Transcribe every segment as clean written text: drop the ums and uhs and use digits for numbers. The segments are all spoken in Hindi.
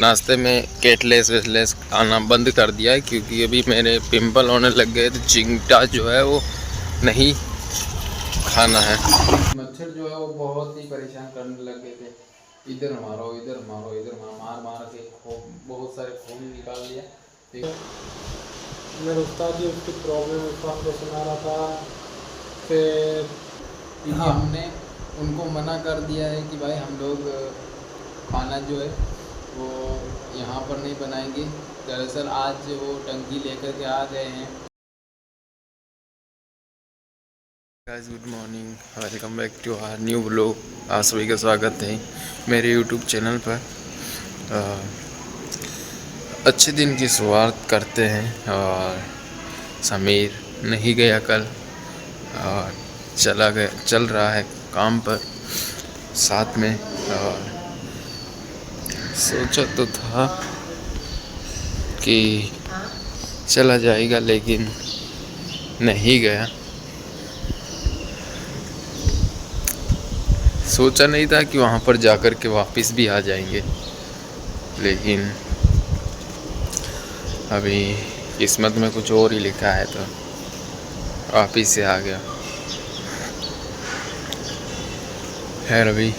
नाश्ते में केटलेस वेटलेस खाना बंद कर दिया है, क्योंकि अभी मेरे पिंपल होने लग गए तो चिंगटा जो है वो नहीं खाना है। मच्छर जो है वो बहुत ही परेशान करने लग गए थे, इधर मारो इधर मारो इधर मारो, मार मार के बहुत सारे खून निकाल दिया। मेरे उस्ताद जी उसकी प्रॉब्लम उस्ताद को सुना रहा था। फिर हमने उनको मना कर दिया है कि भाई हम लोग खाना जो है वो यहाँ पर नहीं बनाएंगे। दरअसल आज वो टंकी लेकर के आ गए हैं। Guys good morning, welcome back to our new blog. आप सभी का स्वागत है मेरे यूट्यूब चैनल पर। अच्छे दिन की शुरुआत करते हैं। और समीर नहीं गया कल और चल रहा है काम पर साथ में। और सोचा तो था कि चला जाएगा, लेकिन नहीं गया। सोचा नहीं था कि वहाँ पर जाकर के वापस भी आ जाएंगे, लेकिन अभी किस्मत में कुछ और ही लिखा है तो वापस से आ गया। खैर अभी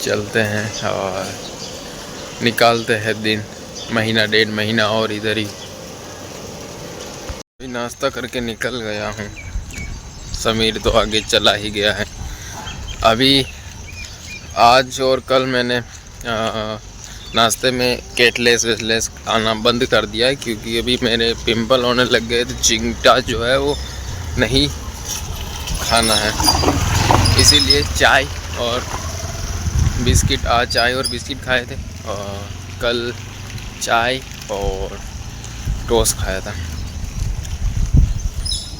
चलते हैं और निकालते हैं दिन, महीना 1.5 महीना और इधर ही। अभी नाश्ता करके निकल गया हूँ, समीर तो आगे चला ही गया है। अभी आज और कल मैंने नाश्ते में केटलेस वेटलेस खाना बंद कर दिया है, क्योंकि अभी मेरे पिंपल होने लग गए तो चिंगटा जो है वो नहीं खाना है। इसीलिए चाय और बिस्किट, आज चाय और बिस्किट खाए थे और कल चाय और टोस्ट खाया था।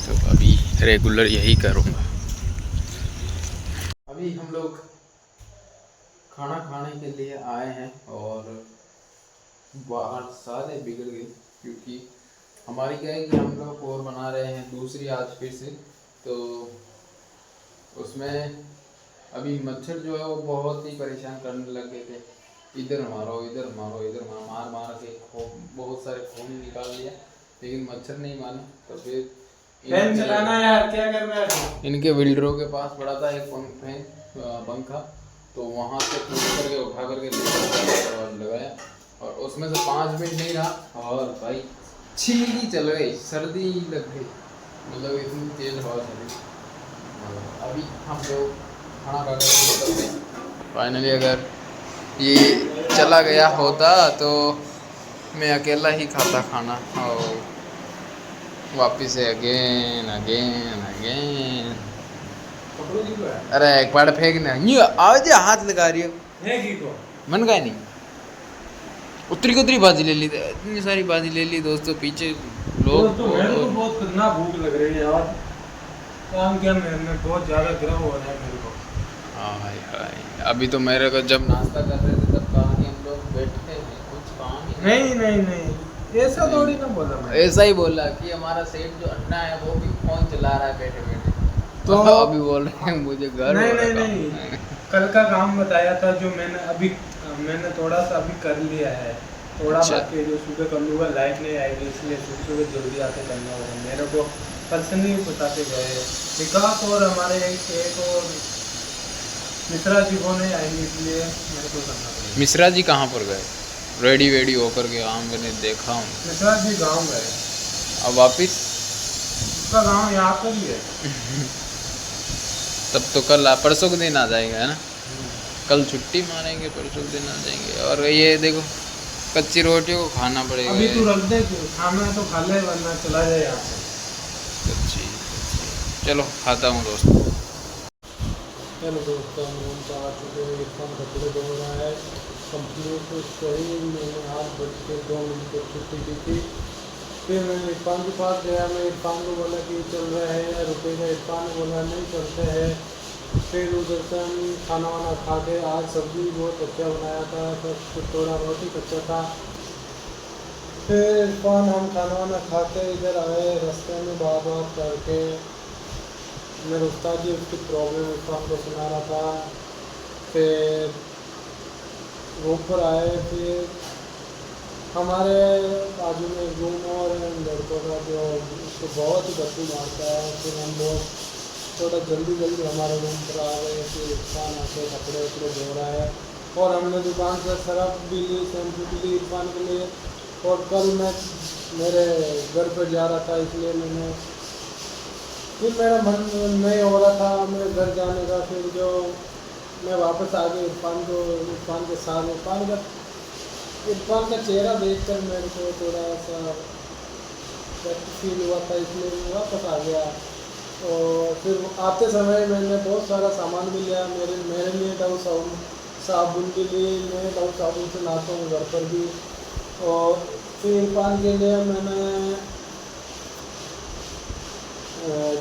तो अभी रेगुलर यही करूँगा। अभी हम लोग खाना खाने के लिए आए हैं और बाहर सारे बिगड़ गए, क्योंकि हमारी क्या है कि हम लोग और बना रहे हैं दूसरी आज फिर से। तो उसमें अभी मच्छर जो है वो बहुत ही परेशान करने लग गए थे, इधर मारो इधर मारो इधर मारो, मार मार के बहुत सारे खून निकाल दिया, लेकिन मच्छर नहीं माने। तो फिर फैन चलाना यार, क्या कर रहा है? इनके बिल्डरों के पास पड़ा था एक पंखा, तो वहाँ से पूछ करके उठा करके और लगाया, और उसमें से 5 मिनट नहीं रहा और भाई छींकी चल गई, सर्दी लग गई, मतलब इतनी तेज हवा चली। अभी हम लोग खाना खा कर फाइनली अगर ये चला गया होता तो मैं अकेला ही खाता खाना, और वापिस से अगेन अगेन अगेन। अरे एक बार फेंकना ये आज हाथ लगा रही हो, मन का नहीं। उतरी बाजी ले ली, इतनी सारी बाजी ले ली दोस्तों, पीछे लोग तो मेरे को बहुत कितना भूख लग रही है यार। काम क्या, मैंने बहुत ज़्यादा गर्म हो रहा है मेरे को। हाय हाय, अभी तो मेरे को जब नाश्ता कर रहे थे तब कहा कि हम लोग बैठते हैं, कुछ काम ही नहीं, ऐसा थोड़ी ना बोला मैं। ऐसा ही बोला कि हमारा सेठ जो अन्ना है वो भी फोन चला रहा है बैठे बैठे, तो अभी बोल रहे हैं मुझे घर नहीं, कल का काम बताया था जो मैंने थोड़ा सा अभी कर लिया है, थोड़ा बाकी जो सुबह कर लूँगा। लाइट नहीं आएगी इसलिए सुबह जल्दी आके करना होगा। मेरे को पर्सनली बताते गए विकास और हमारे एक और मिश्रा जी वो नहीं आएंगे, इसलिए मेरे को करना पड़ेगा। मिश्रा जी कहाँ पर गए? रेडी वेडी होकर के मैंने देखा हूँ। मिश्रा जी गाँव गए, अब वापिस उसका गाँव यहाँ पर ही है। तब तो कल परसों के दिन आ जाएगा, है ना? कल छुट्टी मारेंगे, परसों के दिन आ जाएंगे। और ये देखो कच्ची रोटियों को खाना पड़ेगा। अभी तू रख दे, खाना है तो खा ले वरना चला जाए यहाँ से। कच्ची, चलो खाता हूँ दोस्तों। चलो दोस्तों, हम आ चुके हैं, इरफान कपड़े धो रहा है कंप्लीट सही। मैंने 8:02 पर छुट्टी की थी। फिर मैं इरफान के पास गया, मैं इरफान को बोला कि चल रहा है या रुकेगा। इरफान ने बोला नहीं चलते हैं। फिर उधर से हम खाना वाना खा के, आज सब्ज़ी बहुत अच्छा बनाया था, बस थोड़ा रोटी कच्चा था। फिर इरफान हम खाना वाना खा के इधर आए, रास्ते में बात करके मेरे उस्ताद जी उसकी प्रॉब्लम इरफान को सुना रहा था। फिर ऊपर आए। फिर हमारे बाजू में एक रूम और है लड़कों का जो उसको बहुत ही बदबू मारता है। फिर हम लोग थोड़ा जल्दी जल्दी हमारे रूम पर आ गए। फिर इरफान आके कपड़े वपड़े धो रहा है और हमने दुकान से सरफ भी ली, शैम्पू भी ली इरफान के लिए। और कल मैं मेरे घर पर जा रहा था इसलिए फिर मेरा मन नहीं हो रहा था मेरे घर जाने का। फिर जो मैं वापस आ गया इरफान के साथ। इरफान का चेहरा देखकर मेरे को थोड़ा सा फील हुआ था इसलिए मैं वापस आ गया। और फिर आते समय मैंने बहुत सारा सामान भी लिया। मेरे लिए डव साबुन भी ली। मैं डव साबुन से नहाता हूँ घर पर भी। और फिर इरफान के लिए मैंने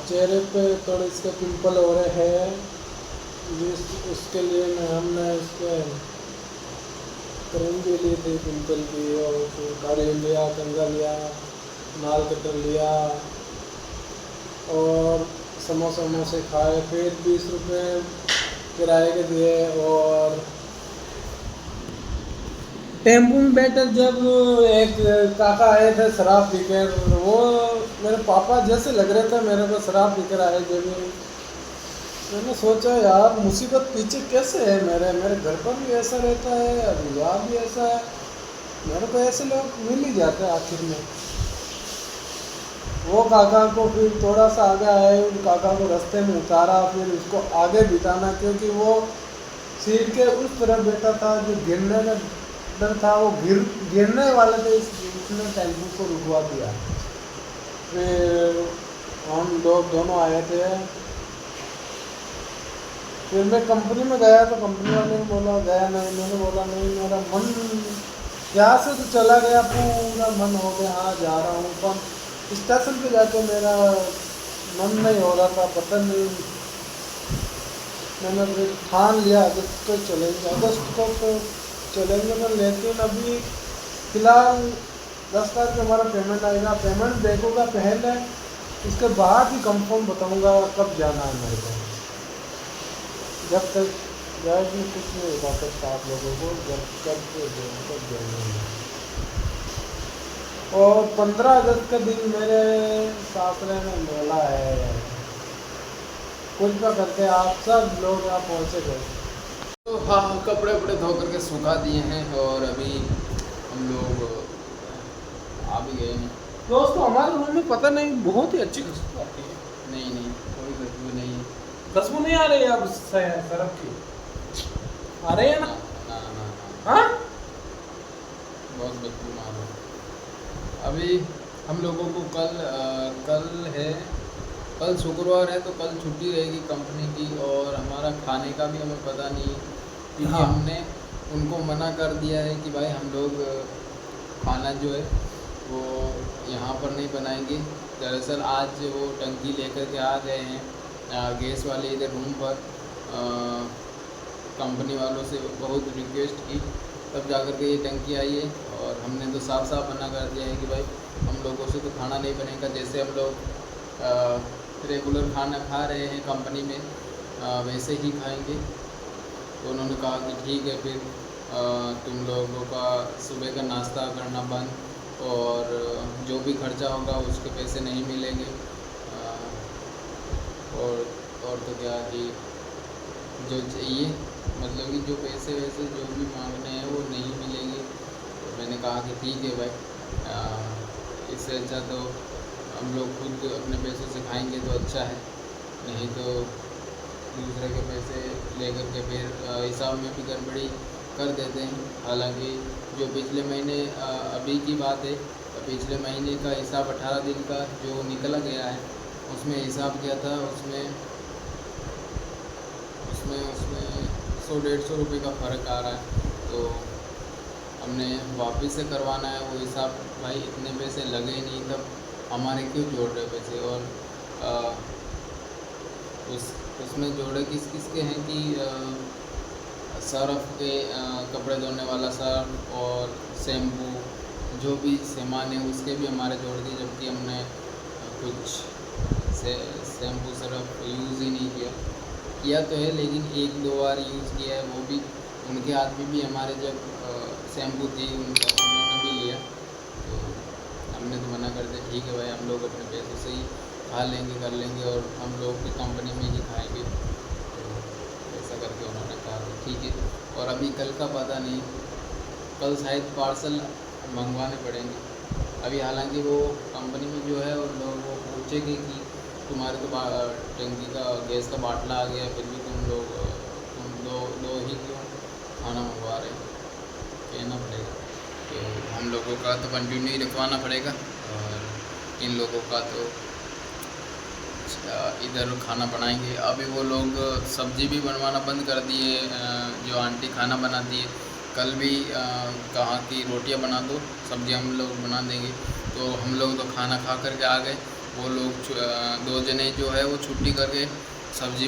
चेहरे पे थोड़े इसके पिंपल हो रहे हैं उसके लिए हमने इसके क्रीम भी ली थी पिंपल की। और फिर गाड़ी लिया, कंघा लिया, नाल कटर लिया और समोसे खाए। फिर 20 रुपये किराए के दिए। और टेम्पो में बैठे जब एक काका आए थे शराब पीकर, वो मेरे पापा जैसे लग रहे थे मेरे को शराब पीकर आए। जब मैंने सोचा यार मुसीबत पीछे कैसे है, मेरे घर पर भी ऐसा रहता है, अब यहाँ भी ऐसा है। मेरे को ऐसे लोग मिल ही जाते हैं आखिर में। वो काका को फिर थोड़ा सा आगे आए, उन काका को रास्ते में उतारा, फिर उसको आगे बिठाना क्योंकि वो सीट के उस तरफ बैठा था जो गिरने का डर था। वो गिरने वाले थे इसने टेम्पो को रुकवा दिया। फिर हम लोग दोनों आए थे। फिर मैं कंपनी में गया तो कंपनी वाले ने बोला गया नहीं। मैंने बोला नहीं, मेरा मन यहाँ से तो चला गया, पूरा मन हो गया हाँ जा रहा हूँ। पर स्टेशन पे जाके मेरा मन नहीं हो रहा था, पता नहीं। मैंने फिर ठान लिया अगस्त को चलेंगे, अगस्त को तो चलेंगे मैं। लेकिन अभी फ़िलहाल 10 तारीख को हमारा पेमेंट आएगा, पेमेंट देखूँगा पहले, उसके बाद ही कंफर्म बताऊँगा कब जाना है मेरे को। जब तक गाइड में कुछ नहीं बता सकता आप लोगों को कब जाना है। और 15 अगस्त के दिन मेरे सासरे में मेला है। कृपा करके आप सब लोग यहाँ पहुँचे गए। तो हाँ, कपड़े वपड़े धो करके सुखा दिए हैं और अभी हम लोग आ भी गए हैं। दोस्तों हमारे रूम में पता नहीं बहुत ही अच्छी खुशबू आती है। नहीं कोई खुशबू नहीं है। खुशबू नहीं आ रही है अब सरफ की, आ रही है ना? ना हाँ बहुत बदबू मार रहा है। अभी हम लोगों को कल शुक्रवार है तो कल छुट्टी रहेगी कंपनी की। और हमारा खाने का भी हमें पता नहीं क्योंकि हाँ। हमने उनको मना कर दिया है कि भाई हम लोग खाना जो है वो यहाँ पर नहीं बनाएंगे। दरअसल आज वो टंकी लेकर के आ गए हैं गैस वाले इधर रूम पर। कंपनी वालों से बहुत रिक्वेस्ट की तब जाकर के ये टंकी आई है। और हमने तो साफ साफ मना कर दिया है कि भाई हम लोगों से तो खाना नहीं बनेगा। जैसे हम लोग रेगुलर खाना खा रहे हैं कंपनी में वैसे ही खाएंगे। तो उन्होंने कहा कि ठीक है फिर तुम लोगों का सुबह का नाश्ता करना बंद और जो भी खर्चा होगा उसके पैसे नहीं मिलेंगे। और तो क्या कि जो चाहिए मतलब कि जो पैसे वैसे जो भी मांगने हैं वो नहीं मिलेंगे। तो मैंने कहा कि ठीक है भाई, इससे अच्छा तो हम लोग खुद अपने पैसों से खाएंगे तो अच्छा है, नहीं तो दूसरे के पैसे लेकर के फिर हिसाब में भी गड़बड़ी कर देते हैं। हालांकि जो पिछले महीने अभी की बात है, पिछले महीने का हिसाब 18 दिन का जो निकला गया है उसमें हिसाब किया था, उसमें 100-150 रुपये का फ़र्क आ रहा है। तो हमने वापस से करवाना है वो हिसाब। भाई इतने पैसे लगे ही नहीं तब हमारे क्यों जोड़ रहे पैसे। और उसमें जोड़े किस के हैं कि सर्फ के कपड़े धोने वाला सर्फ और शैम्पू जो भी सामान है उसके भी हमारे जोड़ दिए, जबकि हमने कुछ शैम्पू सर्फ यूज़ ही नहीं किया तो है, लेकिन 1-2 बार यूज़ किया है, वो भी उनके आदमी भी हमारे जब शैम्पू थी उन्होंने भी लिया, तो हमने तो मना कर दिया ठीक है भाई हम लोग अपने पैसों से ही खा लेंगे कर लेंगे और हम लोग की कंपनी में ही खाएंगे। तो ऐसा करके उन्होंने कहा कि ठीक है। और अभी कल का पता नहीं, कल शायद पार्सल मंगवाने पड़ेंगे। अभी हालांकि वो कंपनी में जो है उन लोग वो पूछेंगे कि तुम्हारे तो टंकी का गैस का बाटला आ गया, फिर भी तुम दो ही क्यों खाना मंगवा रहे हैं, कहना पड़ेगा। तो हम लोगों का तो कंटिन्यू ही रखवाना पड़ेगा और इन लोगों का तो इधर खाना बनाएंगे। अभी वो लोग सब्ज़ी भी बनवाना बंद कर दिए, जो आंटी खाना बनाती है कल भी कहा कि रोटियां बना दो, सब्ज़ी हम लोग बना देंगे। तो हम लोग तो खाना खा करके आ गए, वो लोग 2 जने जो है वो छुट्टी करके सब्ज़ी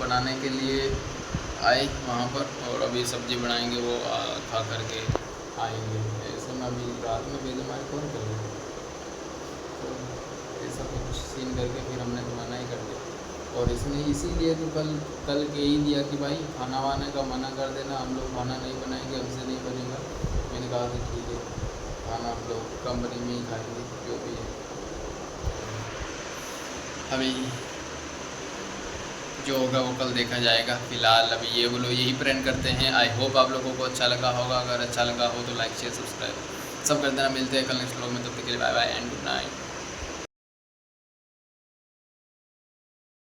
बनाने के लिए आए वहाँ पर, और अभी सब्ज़ी बनाएंगे वो खा करके आएंगे। ऐसे में अभी रात में बेजमाई कौन करेगा, तो ऐसा कुछ सीन करके फिर हमने तो मना ही कर दिया। और इसने इसीलिए तो कल कह ही दिया कि भाई खाना वाने का मना कर देना, हम लोग खाना नहीं बनाएंगे, हमसे नहीं बनेगा। मैंने कहा कि ठीक है खाना हम लोग कंपनी में ही खाएंगे जो भी है। अभी जो होगा वो कल देखा जाएगा। फ़िलहाल अभी ये वो लोग यही प्लान करते हैं। आई होप आप लोगों को अच्छा लगा होगा, अगर अच्छा लगा हो तो लाइक शेयर सब्सक्राइब सब कर देना। मिलते हैं कल नेक्स्ट व्लॉग में, तब तक के लिए bye bye and good night.